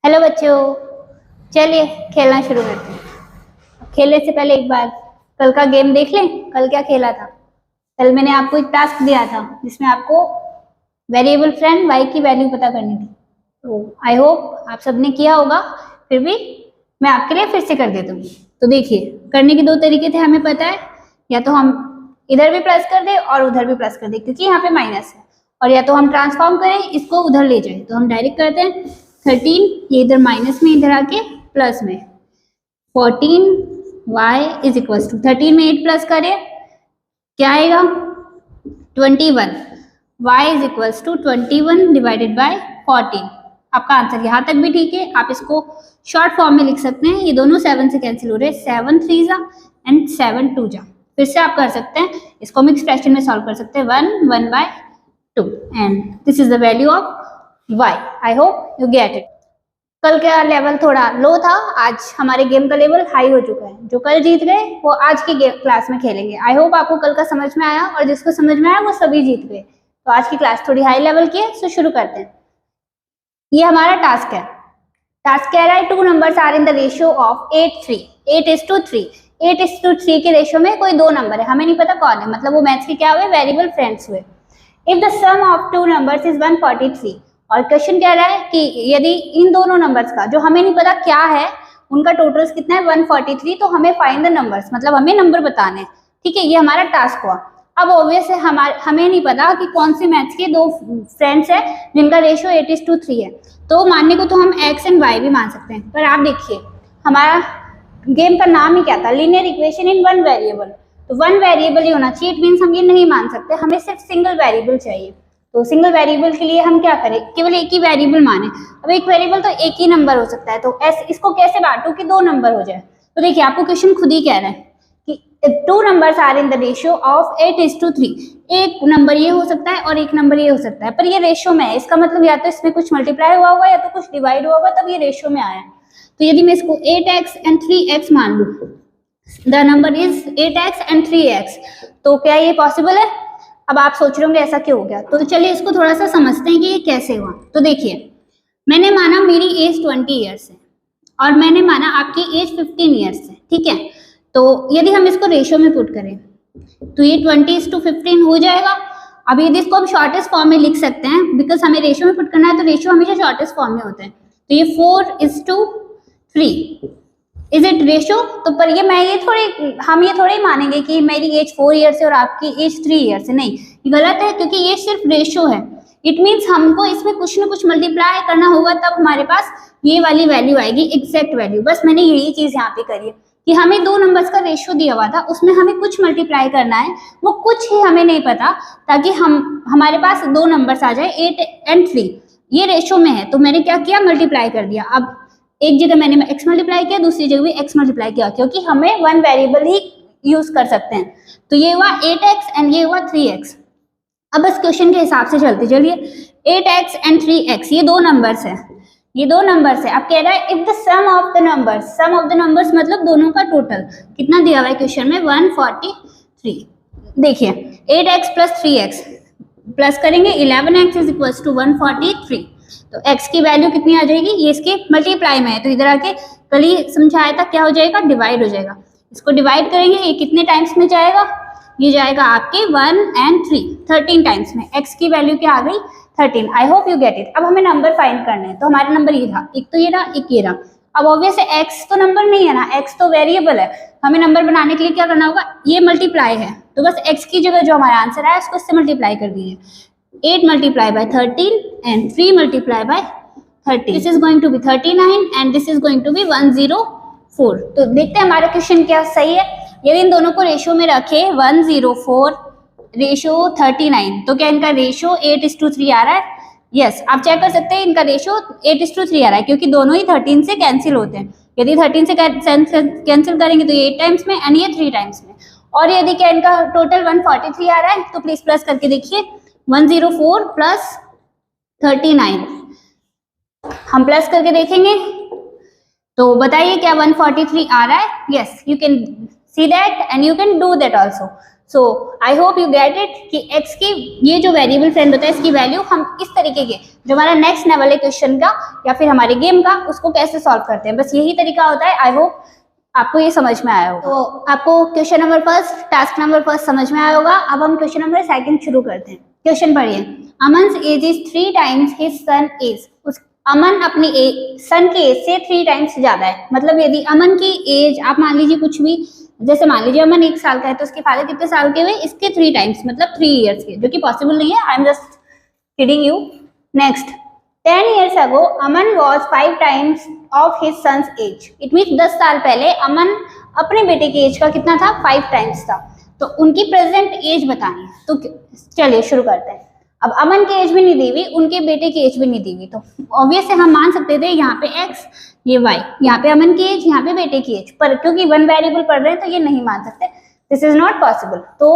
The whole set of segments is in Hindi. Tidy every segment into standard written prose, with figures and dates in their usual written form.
हेलो बच्चों, चलिए खेलना शुरू करते हैं। खेलने से पहले एक बार कल का गेम देख लें। कल क्या खेला था? कल मैंने आपको एक टास्क दिया था जिसमें आपको वेरिएबल फ्रेंड y की वैल्यू पता करनी थी। तो आई होप आप सबने किया होगा, फिर भी मैं आपके लिए फिर से कर देता हूँ। तो देखिए, करने के दो तरीके थे, हमें पता है। या तो हम इधर भी प्लस कर दें और उधर भी प्लस कर दें, क्योंकि यहाँ पे माइनस है। और या तो हम ट्रांसफॉर्म करें, इसको उधर ले जाएं। तो हम डायरेक्ट करते हैं 13, ये इधर माइनस में, इधर आके प्लस में। 14y इज इक्वल टू 13 में 8 प्लस करें, क्या आएगा? 21। y is equal to 21 divided by 14। आपका आंसर यहाँ तक भी ठीक है। आप इसको शॉर्ट फॉर्म में लिख सकते हैं। ये दोनों 7 से कैंसिल हो रहे हैं, 7 3 जा एंड 7 2 जा। फिर से आप कर सकते हैं, इसको हम एक्सप्रेशन में सॉल्व कर सकते हैं। 1 by 2 and this is the value of y. I hope you get it. कल का लेवल थोड़ा लो था, आज हमारे गेम का लेवल हाई हो चुका है। जो कल जीत गए वो आज की क्लास में खेलेंगे। आई होप आपको कल का समझ में आया, और जिसको समझ में आया वो सभी जीत गए। तो आज की क्लास थोड़ी हाई लेवल की है, सो शुरू करते हैं। ये हमारा टास्क है। टास्क कह रहा है 2 numbers are in the ratio of 8:3। 8:3। 8:3 के रेशियो में कोई दो नंबर है, हमें नहीं पता कौन है, मतलब वो मैथ्स के क्या हुए, वेरिएबल फ्रेंड्स हुए। If the sum of 2 numbers is 143। और क्वेश्चन कह रहा है कि यदि इन दोनों नंबर्स का, जो हमें नहीं पता क्या है, उनका टोटल्स कितना है 143, तो हमें फाइंड द नंबर्स, मतलब हमें नंबर बताने। ठीक है, ये हमारा टास्क हुआ। अब ऑब्वियस है हमें नहीं पता कि कौन से मैथ्स के दो फ्रेंड्स है जिनका रेशियो 8:3 है। तो मानने को तो हम x एंड y भी मान सकते हैं, पर आप देखिए हमारा गेम का नाम ही क्या था, linear equation in one variable. तो वन वेरिएबल ही होना चाहिए, इट मीन्स हम ये नहीं मान सकते, हमें सिर्फ सिंगल वेरिएबल चाहिए। तो सिंगल वेरिएबल के लिए हम क्या करें, केवल एक ही वेरिएबल माने। अब एक वेरिएबल तो एक ही नंबर हो सकता है, तो इसको कैसे बांटू कि दो नंबर हो जाए? तो देखिए, आपको क्वेश्चन खुद ही कह रहा है कि 2 numbers are in the ratio of 8:3। एक नंबर ये हो सकता है और एक नंबर ये हो सकता है, पर ये रेशियो में है। इसका मतलब या तो इसमें कुछ मल्टीप्लाई हुआ होगा या तो कुछ डिवाइड हुआ होगा, तब ये रेशियो में आया। तो यदि मैं इसको 8x एंड 3x मान लूं, the number is 8x and 3x, तो क्या ये पॉसिबल है? अब आप सोच रहे होंगे ऐसा क्यों हो गया, तो चलिए इसको थोड़ा सा समझते हैं कि ये कैसे हुआ। तो देखिए, मैंने माना मेरी एज 20 ईयर्स है और मैंने माना आपकी एज 15 ईयर्स है। ठीक है, तो यदि हम इसको रेशियो में पुट करें तो ये 20:15 हो जाएगा। अब यदि इसको हम शॉर्टेस्ट फॉर्म में लिख सकते हैं, बिकॉज हमें रेशियो में पुट करना है, तो रेशियो हमेशा शॉर्टेस्ट फॉर्म में होता है। तो ये 4:3 इज इट रेशियो? तो पर ये हम ये थोड़ी मानेंगे कि मेरी एज 4 ईयर्स है और आपकी एज 3 ईयर्स है। नहीं, ये गलत है, क्योंकि ये सिर्फ रेशियो है। इट मीन्स हमको इसमें कुछ ना कुछ मल्टीप्लाई करना होगा, तब हमारे पास ये वाली वैल्यू आएगी, एग्जैक्ट वैल्यू। बस मैंने यही चीज यहाँ पे करी है कि हमें दो नंबर्स का रेशियो दिया हुआ था, उसमें हमें कुछ मल्टीप्लाई करना है, वो कुछ ही हमें नहीं पता, ताकि हमारे पास दो नंबर्स आ जाए 8 and 3। ये रेशियो में है, तो मैंने क्या किया, मल्टीप्लाई कर दिया। अब एक जगह मैंने x मल्टीप्लाई किया, दूसरी जगह भी x मल्टीप्लाई किया, क्योंकि हमें वन वेरिएबल ही यूज कर सकते हैं। तो ये हुआ 8x एंड ये हुआ 3x। अब इस क्वेश्चन के हिसाब से चलते चलिए। 8x एंड 3x ये दो नंबर्स है, ये दो नंबर्स है। अब कह रहा है if the sum of the numbers मतलब दोनों का टोटल कितना दिया हुआ है क्वेश्चन में, 143। देखिए 8x प्लस 3x प्लस करेंगे 11x इज इक्वल टू 143। तो x की वैल्यू कितनी आ जाएगी, ये इसके मल्टीप्लाई में है, तो इधर आके कल ही समझाया था क्या हो जाएगा, डिवाइड हो जाएगा। इसको डिवाइड करेंगे, ये कितने टाइम्स में जाएगा, ये जाएगा आपके 1 and 3 13 टाइम्स में। x की वैल्यू क्या आ गई, 13। आई होप यू गेट इट। अब हमें नंबर फाइंड करना है, तो हमारा नंबर ये था, एक तो ये रहा, एक ये रहा। अब ऑब्वियस है x तो नंबर नहीं है ना, x तो वेरिएबल है। हमें नंबर बनाने के लिए क्या करना होगा, ये मल्टीप्लाई है, तो बस x की जगह जो हमारा आंसर है उसको इससे मल्टीप्लाई कर दीजिए। 8 multiplied by 13 and 3 multiplied by 30. This is going to be 39 and this is going to be 104. तो देखते हैं हमारा क्वेश्चन क्या सही है। यदि इन दोनों को रेशियो में रखे 104 रेशियो 39, तो क्या इनका रेशियो 8:3 आ रहा है? यस, आप चेक कर सकते हैं, इनका रेशियो 8:3 आ रहा है, क्योंकि दोनों ही 13 से कैंसिल होते हैं। यदि 13 से कैंसिल करेंगे तो ये 8 टाइम्स में एंड ये 3 टाइम्स में। और यदि क्या इनका टोटल 143 आ रहा है, तो प्लीज प्लस करके देखिए, 104 प्लस 39 हम प्लस करके देखेंगे, तो बताइए क्या 143 आ रहा है? Yes, you can see that and you can do that also. So I hope you get it कि x की ये जो वेरिएबल फ्रेंड होता है इसकी वैल्यू हम इस तरीके के जो हमारा नेक्स्ट लेवल है क्वेश्चन का या फिर हमारे गेम का उसको कैसे सॉल्व करते हैं, बस यही तरीका होता है। आई होप आपको ये समझ में आया होगा। तो आपको question number first, task number first समझ में आया होगा। अब हम क्वेश्चन नंबर सेकंड शुरू करते हैं। क्वेश्चन पढ़िए। Aman age is 3 times his son age. Aman अपनी सन के एज से 3 टाइम्स ज्यादा है। मतलब यदि अमन की एज आप मान लीजिए कुछ भी, जैसे मान लीजिए अमन 1 साल का है तो उसके फादर कितने साल के हुए, इसके 3 टाइम्स मतलब 3 इयर्स के, जो कि पॉसिबल नहीं है। I am just kidding you. Next, 10 years ago Aman was 5 times of his son's age. It means 10 साल पहले अमन अपने बेटे की एज का कितना था, 5 टाइम्स था। तो उनकी प्रेजेंट एज बतानी है। तो चलिए शुरू करते हैं। अब अमन की एज भी नहीं दी हुई, उनके बेटे की एज भी नहीं दी हुई, तो ऑब्वियस है हम मान सकते थे यहाँ पे x, ये y, यहाँ पे अमन की एज, यहाँ पे बेटे की एज, पर क्योंकि 1 वेरिएबल पढ़ रहे हैं तो ये नहीं मान सकते। This is not possible. तो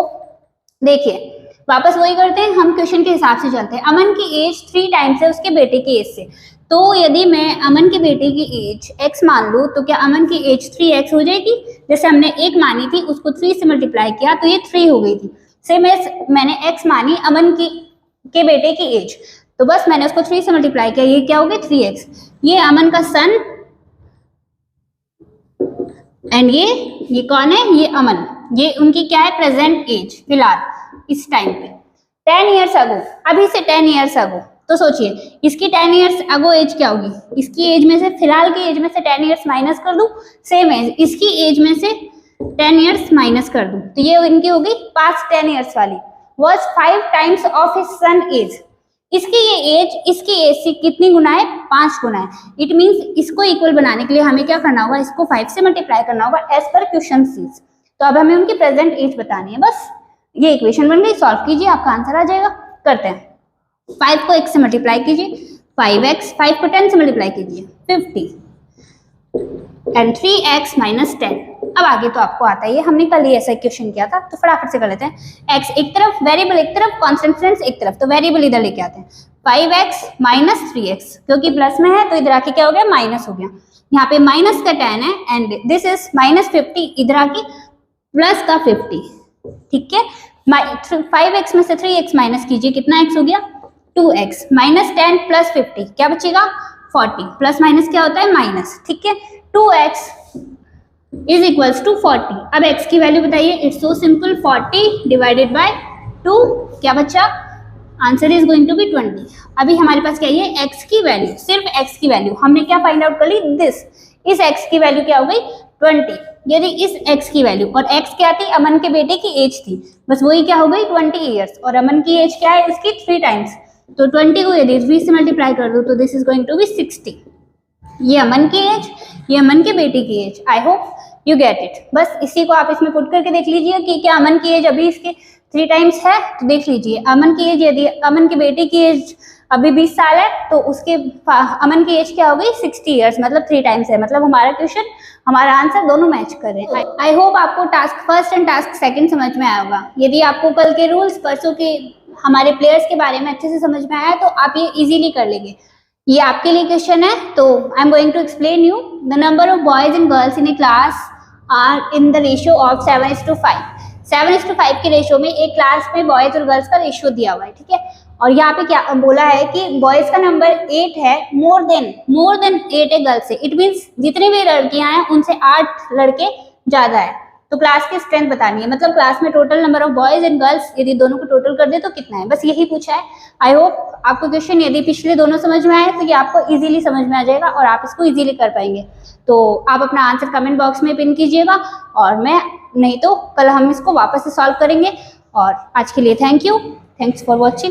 देखिए वापस वही करते हैं, हम क्वेश्चन के हिसाब से चलते हैं। अमन की एज 3 टाइम्स है उसके बेटे की एज से, तो यदि मैं अमन के बेटे की एज x मान लूँ तो क्या अमन की एज 3x हो जाएगी। जैसे हमने 1 मानी थी उसको 3 से मल्टीप्लाई किया तो ये 3 हो गई थी। सेम मैंने x मानी अमन के बेटे की एज, तो बस मैंने उसको 3 से मल्टीप्लाई किया, ये क्या हो गया 3x। ये अमन का सन एंड ये कौन है, ये अमन, ये उनकी क्या है प्रेजेंट एज फिलहाल इस टाइम पे। 10 years ago, अभी से 10 years ago, तो सोचिए इसकी 10 years ago एज क्या होगी। इसकी एज में से, फिलहाल की एज में से 10 years माइनस कर दूं, सेम एज इसकी एज में से 10 years माइनस कर दूं, तो ये इनकी होगी पास्ट 10 years वाली। was 5 times of his son age. इसकी ये एज इसकी एज से कितनी गुना है, 5 गुना है। इट मींस इसको इक्वल बनाने के लिए हमें क्या करना होगा, इसको 5 से मल्टीप्लाई करना होगा एज पर क्वेश्चन सीज। तो अब हमें उनकी प्रेजेंट एज बतानी है। बस ये इक्वेशन बन गई, सॉल्व कीजिए आपका आंसर आ जाएगा। करते हैं। 5 को x से मल्टीप्लाई कीजिए 5x, 5 को 10 से मल्टीप्लाई कीजिए 50 एंड 3x माइनस 10। अब आगे तो आपको आता है, ये हमने कल ही ऐसा क्वेश्चन किया था, तो फटाफट से कर लेते हैं। x एक तरफ, वेरिएबल एक तरफ, कांस्टेंट फ्रेंड्स एक तरफ, तो वेरिएबल इधर लेके आते हैं। 5x माइनस 3x, क्योंकि प्लस में है तो इधर आके क्या हो गया, माइनस हो गया। यहाँ पे माइनस का 10 है एंड दिस इज माइनस 50, इधर आके प्लस का 50। ठीक है, 5x में से 3x माइनस कीजिए, कितना x हो गया 2x, माइनस 10 प्लस 50 क्या बचेगा 40, प्लस माइनस क्या होता है माइनस। ठीक है, 2x इज इक्वल्स टू 40। अब x की वैल्यू बताइए, it's so simple, 40 divided by 2 क्या बचा, answer is going to be 20। अभी हमारे पास क्या है, x की वैल्यू, सिर्फ x की वैल्यू हमने क्या फाइंड आउट कर ली, दिस, इस x की वैल्यू क्या हो गई 20। यदि इस x की वैल्यू, और x क्या थी, अमन के बेटे की एज थी, बस वही क्या हो गई 20 इयर्स, और अमन की एज क्या है इसकी 3 टाइम्स, तो 20 को यदि 3 से मल्टीप्लाई कर दो तो this is going to be 60। ये अमन की एज, ये अमन के बेटे की age. I hope you get it. बस इसी को आप इसमें पुट करके देख लीजिए कि क्या अमन की एज अभी इसके 3 टाइम्स है, तो देख लीजिए अमन की एज, यदि अमन के बेटे की एज अभी 20 साल है तो उसके अमन की एज क्या हो गई 60 इयर्स, मतलब 3 टाइम्स है। मतलब हमारा क्वेश्चन, हमारा आंसर दोनों मैच कर रहे हैं। आई होप आपको task first and task second समझ में आया होगा। यदि आपको कल के रूल्स, परसों के हमारे प्लेयर्स के बारे में अच्छे से समझ में आया तो आप ये इजीली कर लेंगे। ये आपके लिए क्वेश्चन है, तो I am going to explain you. The number of boys and girls in a class are in the ratio of 7:5। 7:5 के रेशियो में एक क्लास में बॉयज और गर्ल्स का रेशियो दिया हुआ है। ठीक है, और यहाँ पे क्या बोला है कि बॉयज का नंबर 8 है, मोर देन 8 है गर्ल्स से। इट मीन्स जितनी भी लड़कियां हैं उनसे 8 लड़के ज्यादा है, तो क्लास की स्ट्रेंथ बतानी है। मतलब क्लास में total number of boys and girls यदि दोनों को टोटल कर दे तो कितना है, बस यही पूछा है। आई होप आपको क्वेश्चन यदि पिछले दोनों समझ में आए तो ये आपको इजीली समझ में आ जाएगा और आप इसको इजीली कर पाएंगे। तो आप अपना आंसर कमेंट बॉक्स में पिन कीजिएगा, और मैं नहीं तो कल हम इसको वापस से सॉल्व करेंगे। और आज के लिए thank you, thanks for watching.